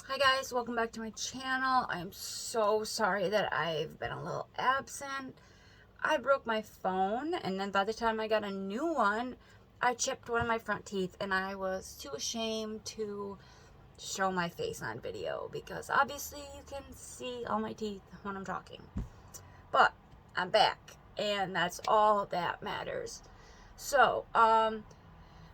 Hi guys, welcome back to my channel. I'm so sorry that I've been a little absent. I broke my phone, and then by the time I got a new one, I chipped one of my front teeth, and I was too ashamed to show my face on video because obviously you can see all my teeth when I'm talking. But I'm back, and that's all that matters. So,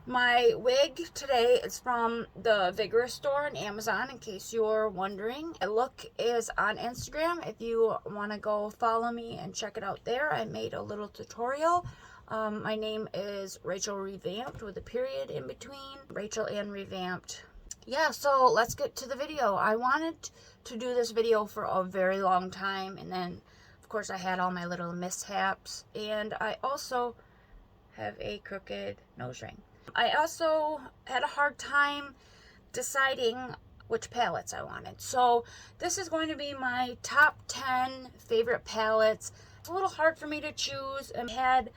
my wig today is from the Vigorous store on Amazon, in case you're wondering. My look is on Instagram. If you want to go follow me and check it out there, I made a little tutorial. My name is Rachel Revamped with a period in between. Rachel and Revamped. Yeah, so let's get to the video. I wanted to do this video for a very long time, and then, of course, I had all my little mishaps, and I also have a crooked nose ring. I also had a hard time deciding which palettes I wanted. So this is going to be my top 10 favorite palettes. It's a little hard for me to choose. I had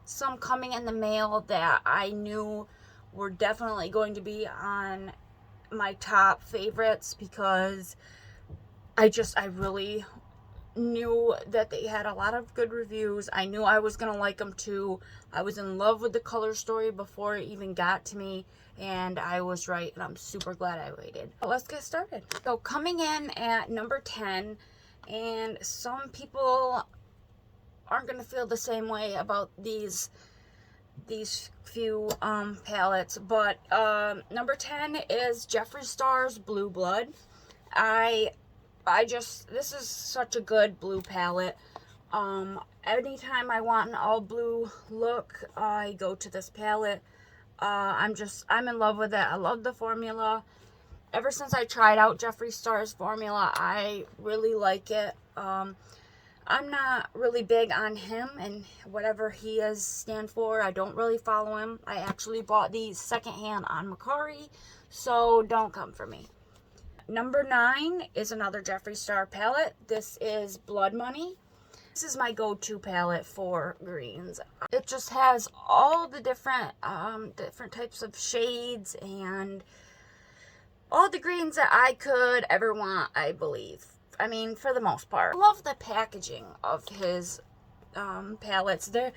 some coming in the mail that I knew were definitely going to be on my top favorites because I really knew that they had a lot of good reviews. I knew I was gonna like them too. I was in love with the color story before it even got to me, and I was right, and I'm super glad I waited. But let's get started. So coming in at number 10, and some people aren't gonna feel the same way about these few palettes, but number 10 is Jeffree Star's Blue Blood. This is such a good blue palette. Anytime I want an all blue look, I go to this palette. I'm in love with it. I love the formula. Ever since I tried out Jeffree Star's formula, I really like it. I'm not really big on him and whatever he is stand for. I don't really follow him. I actually bought these secondhand on Mercari, so don't come for me. Number 9 is another Jeffree Star palette. This is Blood Money. This is my go-to palette for greens. It just has all the different types of shades and all the greens that I could ever want, I believe. I mean, for the most part. I love the packaging of his palettes. They're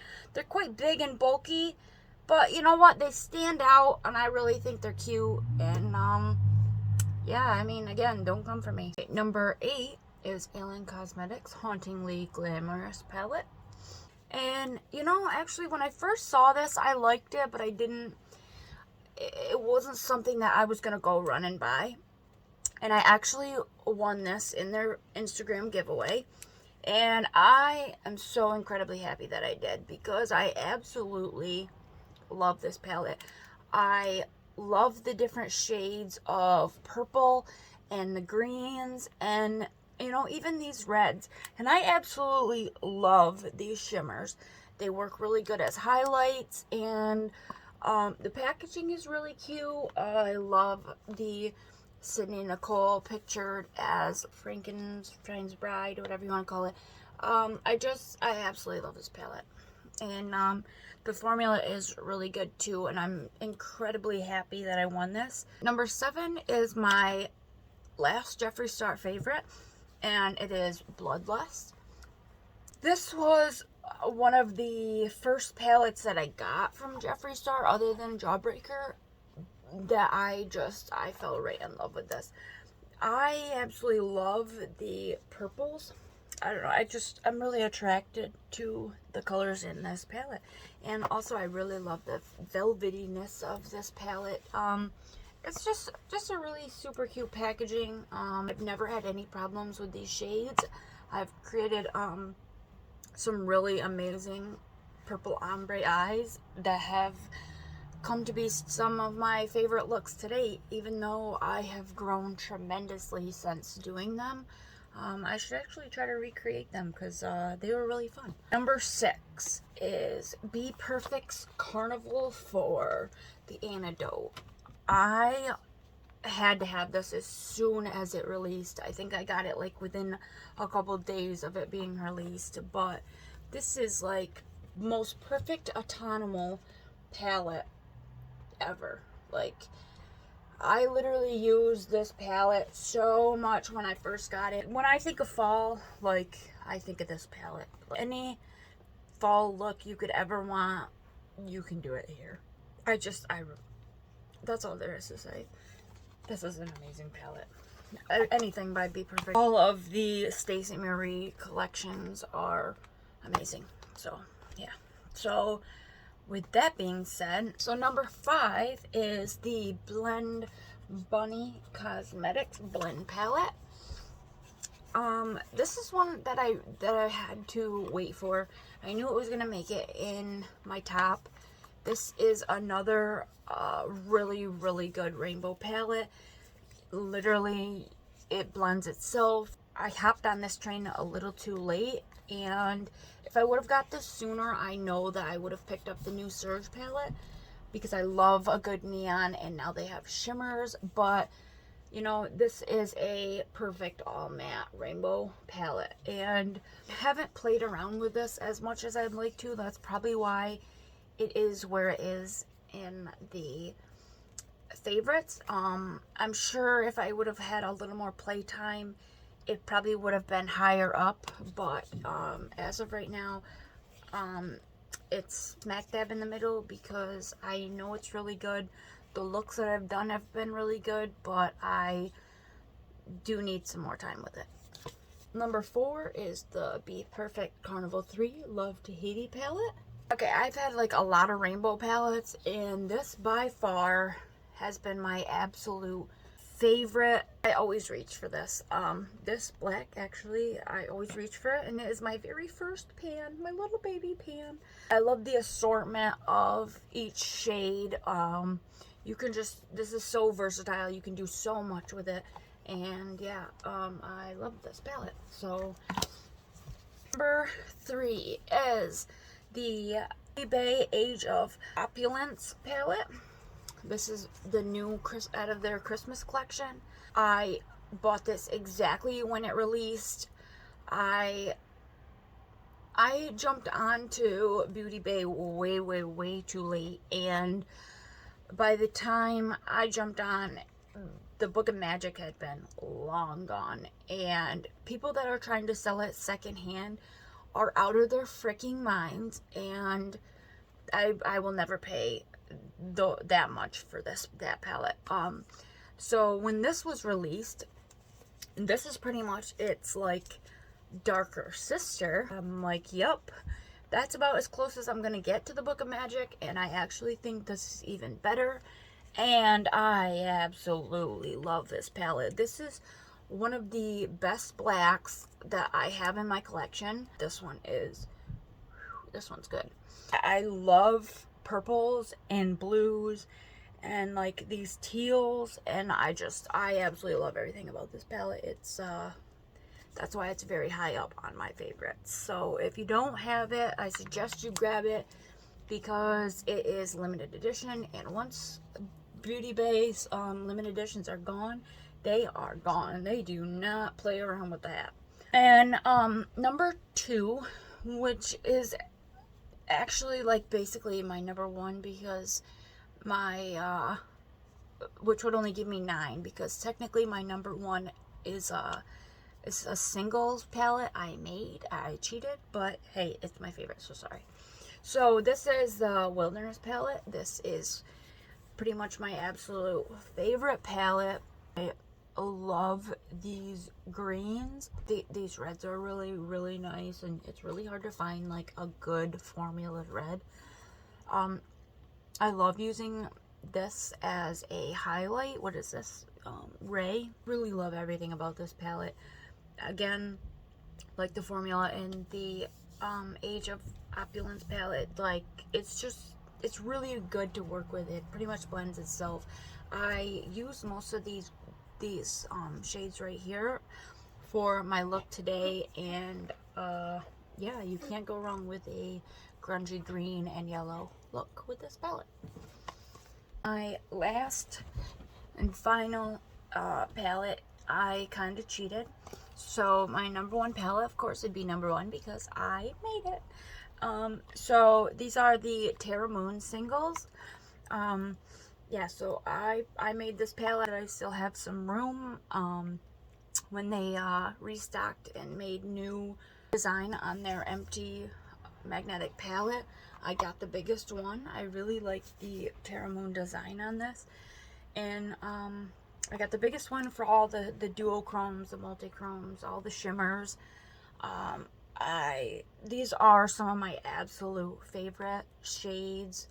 quite big and bulky, but you know what? They stand out, and I really think they're cute. And yeah, I mean, again, don't come for me. Number 8 is Alien Cosmetics Hauntingly Glamorous palette. And, you know, actually, when I first saw this, I liked it, but it wasn't something that I was going to go run and buy. And I actually won this in their Instagram giveaway. And I am so incredibly happy that I did, because I absolutely love this palette. I love the different shades of purple and the greens and, you know, even these reds. And I absolutely love these shimmers. They work really good as highlights, and the packaging is really cute. I love the Sydney Nicole pictured as Frankenstein's Bride, or whatever you want to call it. I absolutely love this palette. And the formula is really good too, and I'm incredibly happy that I won this. Number 7 is my last Jeffree Star favorite, and it is Bloodlust. This was one of the first palettes that I got from Jeffree Star, other than Jawbreaker, that I fell right in love with this. I absolutely love the purples. I don't know, I'm really attracted to the colors in this palette. And also, I really love the velvetyness of this palette. It's just a really super cute packaging. I've never had any problems with these shades. I've created some really amazing purple ombre eyes that have come to be some of my favorite looks to date, even though I have grown tremendously since doing them. I should actually try to recreate them, because they were really fun. Number 6 is Be Perfect's Carnival for the Antidote. I had to have this as soon as it released. I think I got it like within a couple days of it being released, but this is like most perfect autumnal palette ever. Like, I literally used this palette so much when I first got it. When I think of fall, like, I think of this palette. Any fall look you could ever want, you can do it here. That's all there is to say. This is an amazing palette. Anything by Be Perfect. All of the Stacey Marie collections are amazing. So, yeah. So, with that being said, so number 5 is the Blend Bunny Cosmetics Blend Palette. This is one that I had to wait for. I knew it was gonna make it in my top. This is another really, really good rainbow palette. Literally, it blends itself. I hopped on this train a little too late, and if I would have got this sooner, I know that I would have picked up the new Surge palette because I love a good neon, and now they have shimmers. But you know, this is a perfect all matte rainbow palette, and I haven't played around with this as much as I'd like to. That's probably why it is where it is in the favorites. I'm sure if I would have had a little more playtime, it probably would have been higher up, but as of right now, it's smack dab in the middle because I know it's really good. The looks that I've done have been really good, but I do need some more time with it. Number 4 is the Be Perfect Carnival 3 Love Tahiti palette. Okay, I've had like a lot of rainbow palettes, and this by far has been my absolute favorite. I always reach for this. This black, actually, I always reach for it, and it is my very first pan, my little baby pan. I love the assortment of each shade. You can just, this is so versatile. You can do so much with it, and yeah, I love this palette. So, number 3 is the eBay Age of Opulence palette. This is the new out of their Christmas collection. I bought this exactly when it released. I jumped onto Beauty Bay way too late, and by the time I jumped on, the Book of Magic had been long gone, and people that are trying to sell it secondhand are out of their freaking minds, and I will never pay that much for that palette. So when this was released, this is pretty much its like darker sister. I'm like, yep, that's about as close as I'm gonna get to the Book of Magic, and I actually think this is even better, and I absolutely love this palette. This is one of the best blacks that I have in my collection. This one's good. I love purples and blues and like these teals, and I absolutely love everything about this palette. It's that's why it's very high up on my favorites. So if you don't have it, I suggest you grab it because it is limited edition, and once Beauty Bay's limited editions are gone, they are gone. They do not play around with that. And number 2, which is actually like basically my number 1, because my which would only give me 9, because technically my number 1 is a singles palette I cheated, but hey, it's my favorite, so sorry. So this is the Wilderness palette. This is pretty much my absolute favorite palette. I love these greens. These reds are really nice, and it's really hard to find like a good formula red. I love using this as a highlight. What is this? Ray. Really love everything about this palette. Again, like the formula in the Age of Opulence palette, like it's really good to work with. It pretty much blends itself. I use most of these shades right here for my look today, and yeah, you can't go wrong with a grungy green and yellow look with this palette. My last and final palette, I kind of cheated. So my number 1 palette, of course, would be number 1 because I made it. So these are the Terra Moon singles. yeah, so I made this palette. I still have some room. When they restocked and made new design on their empty magnetic palette, I got the biggest one. I really like the Terra Moon design on this, and I got the biggest one for all the duochromes, the multichromes, all the shimmers. These are some of my absolute favorite shades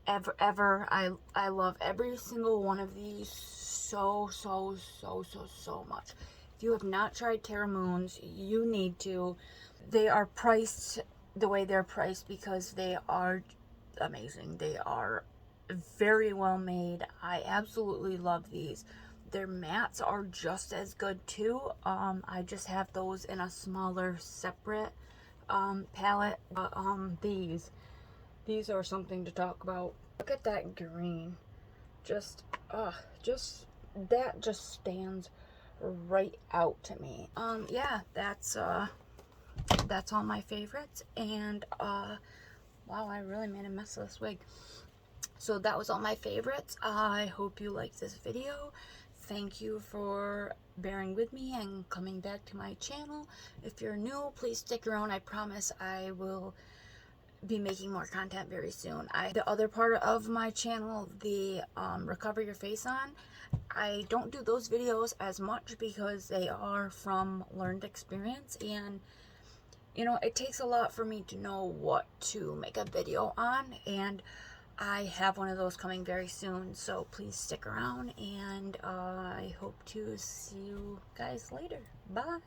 ever. I love every single one of these so much. If you have not tried Terra Moons, you need to. They are priced the way they're priced because they are amazing. They are very well made. I absolutely love these. Their mattes are just as good too. I just have those in a smaller separate palette. But these are something to talk about. Look at that green. Just, that just stands right out to me. Yeah, that's all my favorites. And, wow, I really made a mess of this wig. So that was all my favorites. I hope you liked this video. Thank you for bearing with me and coming back to my channel. If you're new, please stick around. I promise I will be making more content very soon. The other part of my channel, the Recover Your Face On, I don't do those videos as much because they are from learned experience, and you know, it takes a lot for me to know what to make a video on, and I have one of those coming very soon, so please stick around, and I hope to see you guys later. Bye!